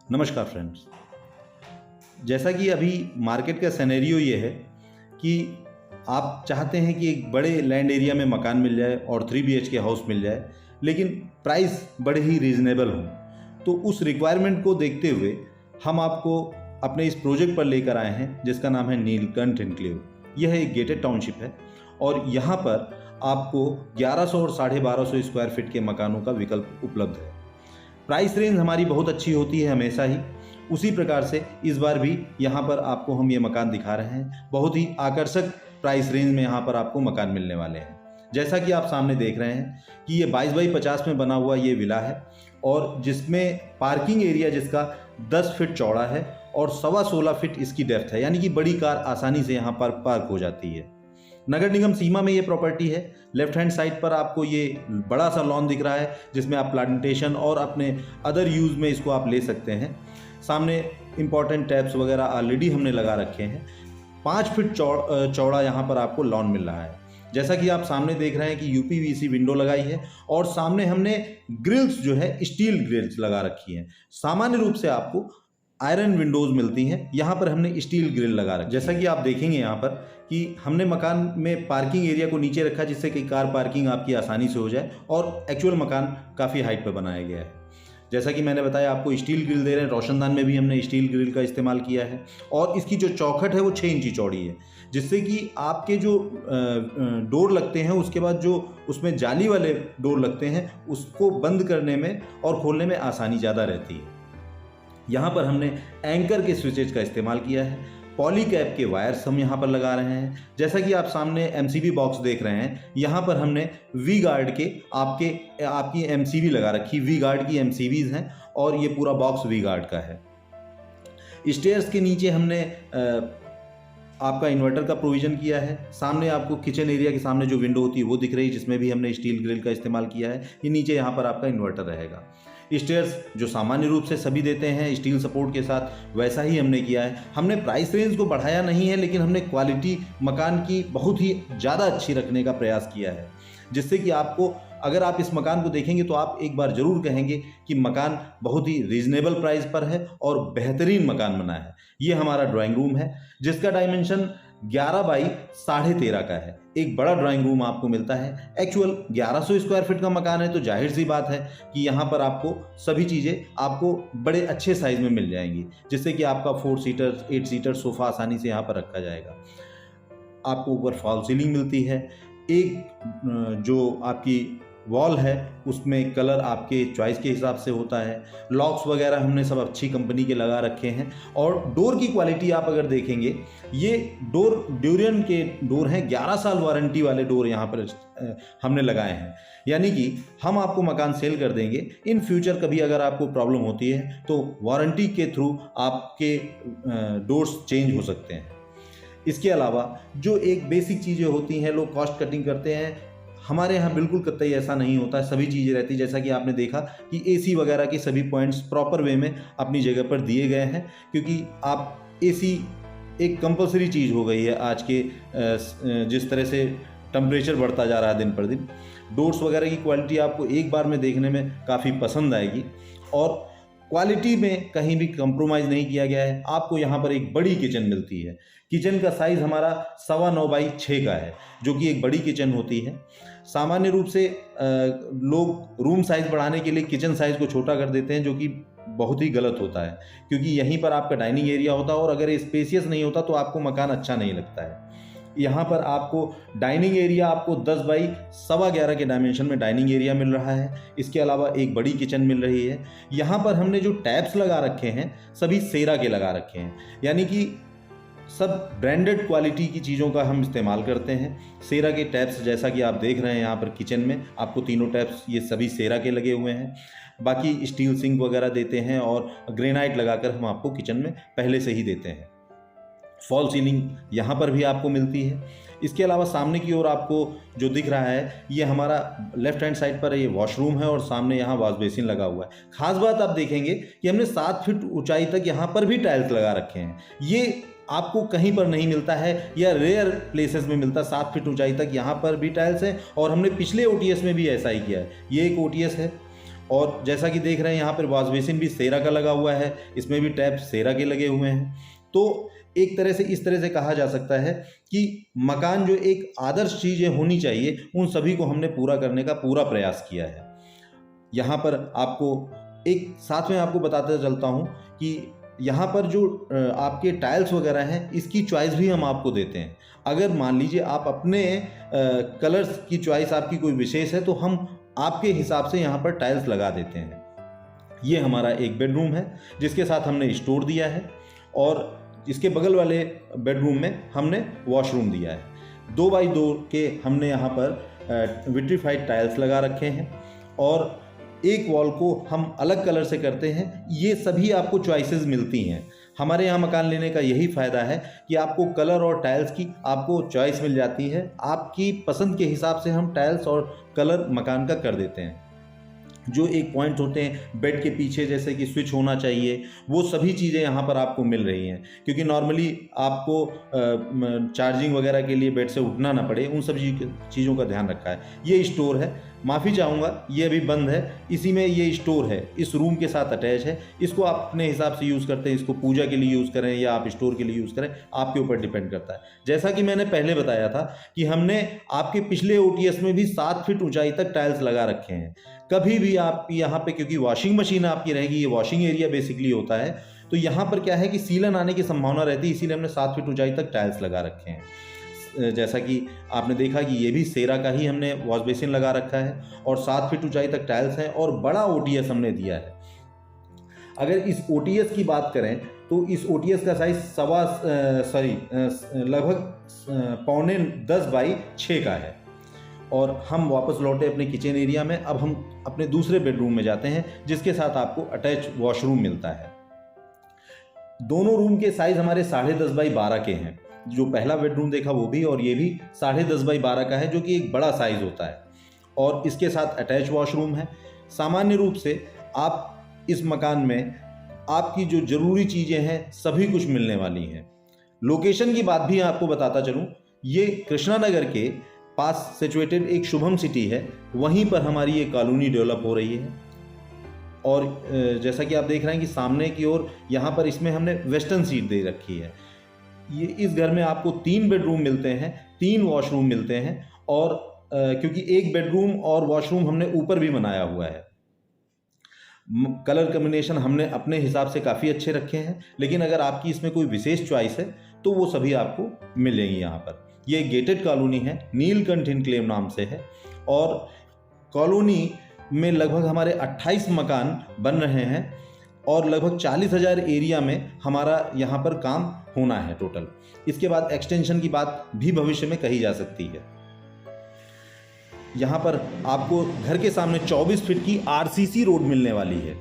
नमस्कार फ्रेंड्स। जैसा कि अभी मार्केट का सिनेरियो ये है कि आप चाहते हैं कि एक बड़े लैंड एरिया में मकान मिल जाए और 3 BHK हाउस मिल जाए, लेकिन प्राइस बड़े ही रीज़नेबल हों। तो उस रिक्वायरमेंट को देखते हुए हम आपको अपने इस प्रोजेक्ट पर लेकर आए हैं जिसका नाम है नीलकंठ एन्क्लेव। यह एक गेटेड टाउनशिप है और यहाँ पर आपको 1100 और 1250 स्क्वायर फीट के मकानों का विकल्प उपलब्ध है। प्राइस रेंज हमारी बहुत अच्छी होती है हमेशा ही, उसी प्रकार से इस बार भी यहाँ पर आपको हम ये मकान दिखा रहे हैं। बहुत ही आकर्षक प्राइस रेंज में यहाँ पर आपको मकान मिलने वाले हैं। जैसा कि आप सामने देख रहे हैं कि ये 22 बाई 50 में बना हुआ ये विला है और जिसमें पार्किंग एरिया जिसका 10 फीट चौड़ा है और 16.25 फीट इसकी डेप्थ है, यानी कि बड़ी कार आसानी से यहाँ पर पार्क हो जाती है। नगर निगम सीमा में ये प्रॉपर्टी है। लेफ्ट हैंड साइड पर आपको ये बड़ा सा लॉन दिख रहा है जिसमें आप प्लांटेशन और अपने अदर यूज़ में इसको आप ले सकते हैं। सामने इंपॉर्टेंट टैप्स वगैरह ऑलरेडी हमने लगा रखे हैं। 5 फीट चौड़ा यहाँ पर आपको लॉन मिल रहा है। जैसा कि आप सामने देख रहे हैं कि UPVC विंडो लगाई है और सामने हमने ग्रिल्स जो है स्टील ग्रिल्स लगा रखी हैं। सामान्य रूप से आपको आयरन विंडोज़ मिलती हैं, यहाँ पर हमने स्टील ग्रिल लगा रखा। जैसा कि आप देखेंगे यहाँ पर कि हमने मकान में पार्किंग एरिया को नीचे रखा जिससे कि कार पार्किंग आपकी आसानी से हो जाए और एक्चुअल मकान काफ़ी हाइट पर बनाया गया है। जैसा कि मैंने बताया आपको स्टील ग्रिल दे रहे हैं। रोशनदान में भी हमने स्टील ग्रिल का इस्तेमाल किया है और इसकी जो चौखट है वो 6 इंची चौड़ी है, जिससे कि आपके जो डोर लगते हैं उसके बाद जो उसमें जाली वाले डोर लगते हैं उसको बंद करने में और खोलने में आसानी ज़्यादा रहती है। यहाँ पर हमने एंकर के स्विचेज का इस्तेमाल किया है। पॉली कैप के वायर्स हम यहाँ पर लगा रहे हैं। जैसा कि आप सामने MCB बॉक्स देख रहे हैं, यहाँ पर हमने वी गार्ड के आपकी MCB लगा रखी। वी गार्ड की MCBs हैं और ये पूरा बॉक्स वी गार्ड का है। स्टेयर्स के नीचे हमने आपका इन्वर्टर का प्रोविज़न किया है। सामने आपको किचन एरिया के सामने जो विंडो होती है वो दिख रही है जिसमें भी हमने स्टील ग्रिल का इस्तेमाल किया है। ये नीचे यहाँ पर आपका इन्वर्टर रहेगा। स्टेयर्स जो सामान्य रूप से सभी देते हैं स्टील सपोर्ट के साथ, वैसा ही हमने किया है। हमने प्राइस रेंज को बढ़ाया नहीं है, लेकिन हमने क्वालिटी मकान की बहुत ही ज़्यादा अच्छी रखने का प्रयास किया है, जिससे कि आपको अगर आप इस मकान को देखेंगे तो आप एक बार ज़रूर कहेंगे कि मकान बहुत ही रीज़नेबल प्राइस पर है और बेहतरीन मकान बना है। ये हमारा ड्राइंग रूम है जिसका डायमेंशन 11 बाई 13.5 का है। एक बड़ा ड्राइंग रूम आपको मिलता है। एक्चुअल 1100 स्क्वायर फीट का मकान है तो जाहिर सी बात है कि यहाँ पर आपको सभी चीज़ें आपको बड़े अच्छे साइज़ में मिल जाएंगी, जिससे कि आपका 4 सीटर 8 सीटर सोफ़ा आसानी से यहाँ पर रखा जाएगा। आपको ऊपर फॉल सीलिंग मिलती है। एक जो आपकी वॉल है उसमें कलर आपके चॉइस के हिसाब से होता है। लॉक्स वगैरह हमने सब अच्छी कंपनी के लगा रखे हैं और डोर की क्वालिटी आप अगर देखेंगे, ये डोर ड्यूरियन के डोर हैं। 11 साल वारंटी वाले डोर यहाँ पर हमने लगाए हैं, यानी कि हम आपको मकान सेल कर देंगे। इन फ्यूचर कभी अगर आपको प्रॉब्लम होती है तो वारंटी के थ्रू आपके डोर्स चेंज हो सकते हैं। इसके अलावा जो एक बेसिक चीज़ें होती हैं, लोग कॉस्ट कटिंग करते हैं, हमारे यहाँ बिल्कुल कतई ऐसा नहीं होता है। सभी चीज़ें रहती है। जैसा कि आपने देखा कि AC वगैरह के सभी पॉइंट्स प्रॉपर वे में अपनी जगह पर दिए गए हैं, क्योंकि आप AC एक कंपलसरी चीज़ हो गई है आज के जिस तरह से टेम्परेचर बढ़ता जा रहा है दिन पर दिन। डोर्स वगैरह की क्वालिटी आपको एक बार में देखने में काफ़ी पसंद आएगी और क्वालिटी में कहीं भी कंप्रोमाइज़ नहीं किया गया है। आपको यहाँ पर एक बड़ी किचन मिलती है। किचन का साइज़ हमारा 9.25 बाई 6 का है, जो कि एक बड़ी किचन होती है। सामान्य रूप से लोग रूम साइज़ बढ़ाने के लिए किचन साइज़ को छोटा कर देते हैं, जो कि बहुत ही गलत होता है, क्योंकि यहीं पर आपका डाइनिंग एरिया होता है और अगर ये स्पेसियस नहीं होता तो आपको मकान अच्छा नहीं लगता है। यहाँ पर आपको डाइनिंग एरिया आपको 10 बाई 11.25 के डायमेंशन में डाइनिंग एरिया मिल रहा है। इसके अलावा एक बड़ी किचन मिल रही है। यहाँ पर हमने जो टैप्स लगा रखे हैं सभी सेरा के लगा रखे हैं, यानी कि सब ब्रांडेड क्वालिटी की चीज़ों का हम इस्तेमाल करते हैं। सेरा के टैप्स जैसा कि आप देख रहे हैं यहाँ पर किचन में आपको तीनों टैप्स ये सभी सेरा के लगे हुए हैं। बाकी स्टील सिंक वगैरह देते हैं और ग्रेनाइट लगाकर हम आपको किचन में पहले से ही देते हैं। फॉल सीलिंग यहाँ पर भी आपको मिलती है। इसके अलावा सामने की ओर आपको जो दिख रहा है ये हमारा लेफ्ट हैंड साइड पर ये वॉशरूम है और सामने यहाँ वॉश बेसिन लगा हुआ है। खास बात आप देखेंगे कि हमने 7 फीट ऊंचाई तक यहाँ पर भी टाइल्स लगा रखे हैं। ये आपको कहीं पर नहीं मिलता है या रेयर प्लेसेस में मिलता है। 7 फीट ऊंचाई तक यहाँ पर भी टाइल्स हैं और हमने पिछले OTS में भी ऐसा ही किया है। ये एक OTS है और जैसा कि देख रहे हैं यहाँ पर वॉश बेसिन भी सेरा का लगा हुआ है, इसमें भी टैप सेरा के लगे हुए हैं। तो एक तरह से इस तरह से कहा जा सकता है कि मकान जो एक आदर्श चीज़ें होनी चाहिए उन सभी को हमने पूरा करने का पूरा प्रयास किया है। यहाँ पर आपको एक साथ में आपको बताते चलता हूँ कि यहाँ पर जो आपके टाइल्स वगैरह हैं इसकी चॉइस भी हम आपको देते हैं। अगर मान लीजिए आप अपने कलर्स की चॉइस आपकी कोई विशेष है तो हम आपके हिसाब से यहाँ पर टाइल्स लगा देते हैं। ये हमारा एक बेडरूम है जिसके साथ हमने स्टोर दिया है और इसके बगल वाले बेडरूम में हमने वॉशरूम दिया है। 2x2 के हमने यहाँ पर विट्रीफाइड टाइल्स लगा रखे हैं और एक वॉल को हम अलग कलर से करते हैं। ये सभी आपको चॉइसेस मिलती हैं। हमारे यहाँ मकान लेने का यही फ़ायदा है कि आपको कलर और टाइल्स की आपको चॉइस मिल जाती है। आपकी पसंद के हिसाब से हम टाइल्स और कलर मकान का कर देते हैं। जो एक पॉइंट होते हैं बेड के पीछे जैसे कि स्विच होना चाहिए, वो सभी चीज़ें यहाँ पर आपको मिल रही हैं, क्योंकि नॉर्मली आपको चार्जिंग वगैरह के लिए बेड से उठना ना पड़े, उन सभी चीज़ों का ध्यान रखा है। ये स्टोर है, माफ़ी चाहूँगा ये अभी बंद है, इसी में ये स्टोर है, इस रूम के साथ अटैच है। इसको आप अपने हिसाब से यूज़ करते हैं, इसको पूजा के लिए यूज़ करें या आप स्टोर के लिए यूज़ करें, आपके ऊपर डिपेंड करता है। जैसा कि मैंने पहले बताया था कि हमने आपके पिछले OTS में भी 7 फीट ऊंचाई तक टाइल्स लगा रखे हैं। कभी भी आप यहाँ पे, क्योंकि वॉशिंग मशीन आपकी रहेगी, ये वॉशिंग एरिया बेसिकली होता है, तो यहाँ पर क्या है कि सीलन आने की संभावना रहती है, इसीलिए हमने 7 फीट ऊंचाई तक टाइल्स लगा रखे हैं। जैसा कि आपने देखा कि ये भी सेरा का ही हमने वॉश बेसिन लगा रखा है और 7 फीट ऊंचाई तक टाइल्स हैं और बड़ा OTS हमने दिया है। अगर इस OTS की बात करें तो इस OTS का साइज लगभग 9.5x6 का है। और हम वापस लौटे अपने किचन एरिया में। अब हम अपने दूसरे बेडरूम में जाते हैं जिसके साथ आपको अटैच वॉशरूम मिलता है। दोनों रूम के साइज हमारे 10.5x12 के हैं। जो पहला बेडरूम देखा वो भी, और ये भी 10.5x12 का है, जो कि एक बड़ा साइज होता है और इसके साथ अटैच वॉशरूम है। सामान्य रूप से आप इस मकान में आपकी जो ज़रूरी चीज़ें हैं सभी कुछ मिलने वाली हैं। लोकेशन की बात भी आपको बताता चलूँ, ये कृष्णा नगर के पास सिचुएटेड एक शुभम सिटी है, वहीं पर हमारी ये कॉलोनी डेवलप हो रही है। और जैसा कि आप देख रहे हैं कि सामने की ओर यहाँ पर इसमें हमने वेस्टर्न सीट दे रखी है। ये इस घर में आपको 3 बेडरूम मिलते हैं, 3 वॉशरूम मिलते हैं और क्योंकि एक बेडरूम और वॉशरूम हमने ऊपर भी बनाया हुआ है। कलर कम्बिनेशन हमने अपने हिसाब से काफ़ी अच्छे रखे हैं, लेकिन अगर आपकी इसमें कोई विशेष चॉइस है तो वो सभी आपको मिलेंगी यहाँ पर। ये गेटेड कॉलोनी है, नीलकंठ इनक्लेव नाम से है और कॉलोनी में लगभग हमारे 28 मकान बन रहे हैं और लगभग 40,000 एरिया में हमारा यहाँ पर काम होना है टोटल। इसके बाद एक्सटेंशन की बात भी भविष्य में कही जा सकती है। यहाँ पर आपको घर के सामने 24 फीट की RCC रोड मिलने वाली है।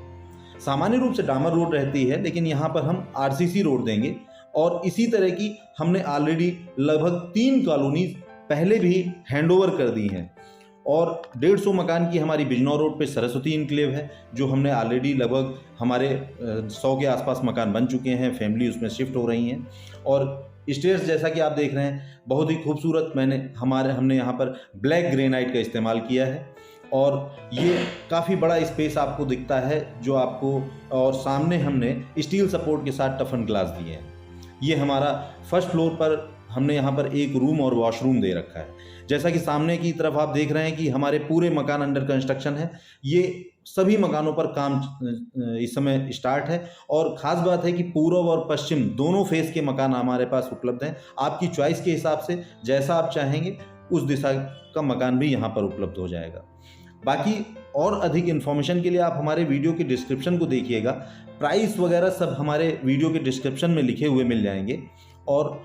सामान्य रूप से डामर रोड रहती है, लेकिन यहाँ पर हम RCC रोड देंगे और इसी तरह की हमने ऑलरेडी लगभग 3 कॉलोनी पहले भी हैंडओवर कर दी हैं और 150 मकान की हमारी बिजनौर रोड पे सरस्वती इनक्लेव है, जो हमने ऑलरेडी लगभग हमारे 100 के आसपास मकान बन चुके हैं, फैमिली उसमें शिफ्ट हो रही हैं। और स्टेयर्स जैसा कि आप देख रहे हैं बहुत ही खूबसूरत हमने यहाँ पर ब्लैक ग्रेनाइट का इस्तेमाल किया है और ये काफ़ी बड़ा स्पेस आपको दिखता है जो आपको, और सामने हमने स्टील सपोर्ट के साथ टफन ग्लास दिए हैं। ये हमारा फर्स्ट फ्लोर पर हमने यहाँ पर एक रूम और वॉशरूम दे रखा है। जैसा कि सामने की तरफ आप देख रहे हैं कि हमारे पूरे मकान अंडर कंस्ट्रक्शन है। ये सभी मकानों पर काम इस समय स्टार्ट है और ख़ास बात है कि पूर्व और पश्चिम दोनों फेस के मकान हमारे पास उपलब्ध हैं। आपकी चॉइस के हिसाब से जैसा आप चाहेंगे उस दिशा का मकान भी यहाँ पर उपलब्ध हो जाएगा। बाकी और अधिक इन्फॉर्मेशन के लिए आप हमारे वीडियो के डिस्क्रिप्शन को देखिएगा। प्राइस वगैरह सब हमारे वीडियो के डिस्क्रिप्शन में लिखे हुए मिल जाएंगे और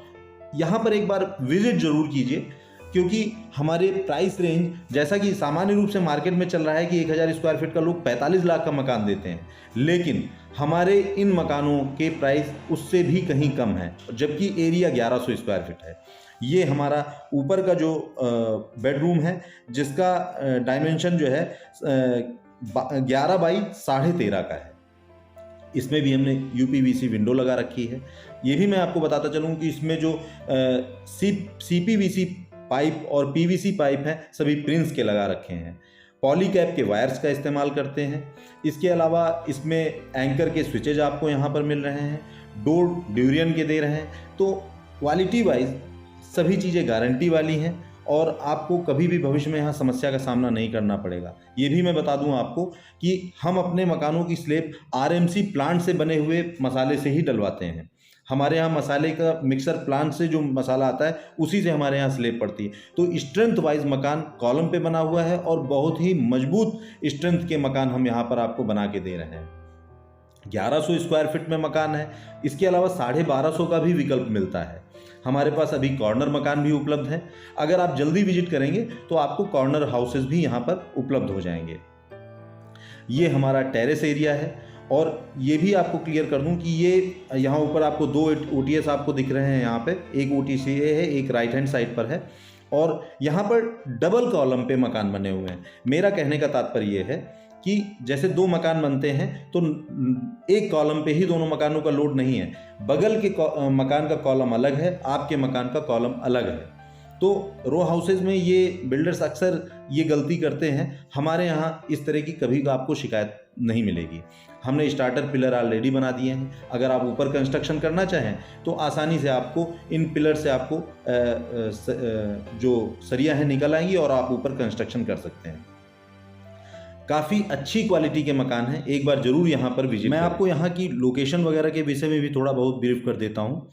यहाँ पर एक बार विजिट ज़रूर कीजिए, क्योंकि हमारे प्राइस रेंज जैसा कि सामान्य रूप से मार्केट में चल रहा है कि 1000 स्क्वायर फीट का लोग 45 लाख का मकान देते हैं, लेकिन हमारे इन मकानों के प्राइस उससे भी कहीं कम है, जबकि एरिया 1100 स्क्वायर फीट है। ये हमारा ऊपर का जो बेडरूम है जिसका डायमेंशन जो है 11 बाई 13.5 का है। इसमें भी हमने UPVC विंडो लगा रखी है। ये भी मैं आपको बताता चलूँ कि इसमें जो CPVC पाइप और PVC पाइप हैं सभी प्रिंस के लगा रखे हैं पॉलीकैब के वायर्स का इस्तेमाल करते हैं। इसके अलावा इसमें एंकर के स्विचेज आपको यहाँ पर मिल रहे हैं, डोर ड्यूरियन के दे रहे हैं। तो क्वालिटी वाइज सभी चीज़ें गारंटी वाली हैं और आपको कभी भी भविष्य में यहाँ समस्या का सामना नहीं करना पड़ेगा। ये भी मैं बता दूं आपको कि हम अपने मकानों की स्लैब आरएमसी प्लांट से बने हुए मसाले से ही डलवाते हैं। हमारे यहाँ मसाले का मिक्सर प्लांट से जो मसाला आता है उसी से हमारे यहाँ स्लैब पड़ती है। तो स्ट्रेंथ वाइज मकान कॉलम पे बना हुआ है और बहुत ही मजबूत स्ट्रेंथ के मकान हम यहाँ पर आपको बना के दे रहे हैं। 1100 स्क्वायर फीट में मकान है। इसके अलावा 1250 का भी विकल्प मिलता है। हमारे पास अभी कॉर्नर मकान भी उपलब्ध है। अगर आप जल्दी विजिट करेंगे तो आपको कॉर्नर हाउसेस भी यहाँ पर उपलब्ध हो जाएंगे। ये हमारा टेरेस एरिया है और ये भी आपको क्लियर कर दूं कि ये यहाँ ऊपर आपको 2 OTS आपको दिख रहे हैं। यहाँ पे एक OTCA है, एक राइट हैंड साइड पर है और यहाँ पर डबल कॉलम पे मकान बने हुए हैं। मेरा कहने का तात्पर्य ये है कि जैसे 2 मकान बनते हैं तो एक कॉलम पे ही दोनों मकानों का लोड नहीं है। बगल के मकान का कॉलम अलग है, आपके मकान का कॉलम अलग है। तो रो हाउसेज में ये बिल्डर्स अक्सर ये गलती करते हैं। हमारे यहाँ इस तरह की कभी आपको शिकायत नहीं मिलेगी। हमने स्टार्टर पिलर ऑलरेडी बना दिए हैं। अगर आप ऊपर कंस्ट्रक्शन करना चाहें तो आसानी से आपको इन पिलर से आपको जो सरिया है निकल आएंगी और आप ऊपर कंस्ट्रक्शन कर सकते हैं। काफ़ी अच्छी क्वालिटी के मकान हैं, एक बार ज़रूर यहाँ पर विजिट। मैं आपको यहाँ की लोकेशन वगैरह के विषय में भी थोड़ा बहुत ब्रीफ कर देता हूँ।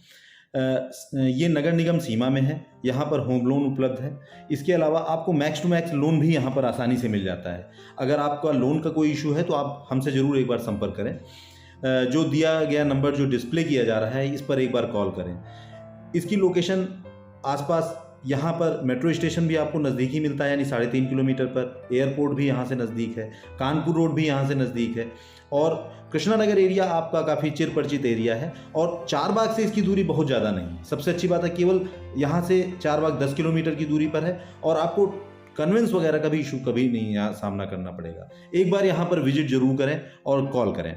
ये नगर निगम सीमा में है। यहाँ पर होम लोन उपलब्ध है। इसके अलावा आपको मैक्स टू मैक्स लोन भी यहाँ पर आसानी से मिल जाता है। अगर आपका लोन का कोई इशू है तो आप हमसे ज़रूर एक बार संपर्क करें। जो दिया गया नंबर जो डिस्प्ले किया जा रहा है इस पर एक बार कॉल करें। इसकी लोकेशन आसपास यहाँ पर मेट्रो स्टेशन भी आपको नज़दीक ही मिलता है, यानी 3.5 किलोमीटर पर। एयरपोर्ट भी यहाँ से नज़दीक है, कानपुर रोड भी यहाँ से नज़दीक है और कृष्णा नगर एरिया आपका काफ़ी चिर परिचित एरिया है और चारबाग से इसकी दूरी बहुत ज़्यादा नहीं है। सबसे अच्छी बात है केवल यहाँ से चारबाग 10 किलोमीटर की दूरी पर है और आपको कन्वेंस वगैरह का भी इशू कभी नहीं यहाँ सामना करना पड़ेगा। एक बार यहाँ पर विजिट जरूर करें और कॉल करें।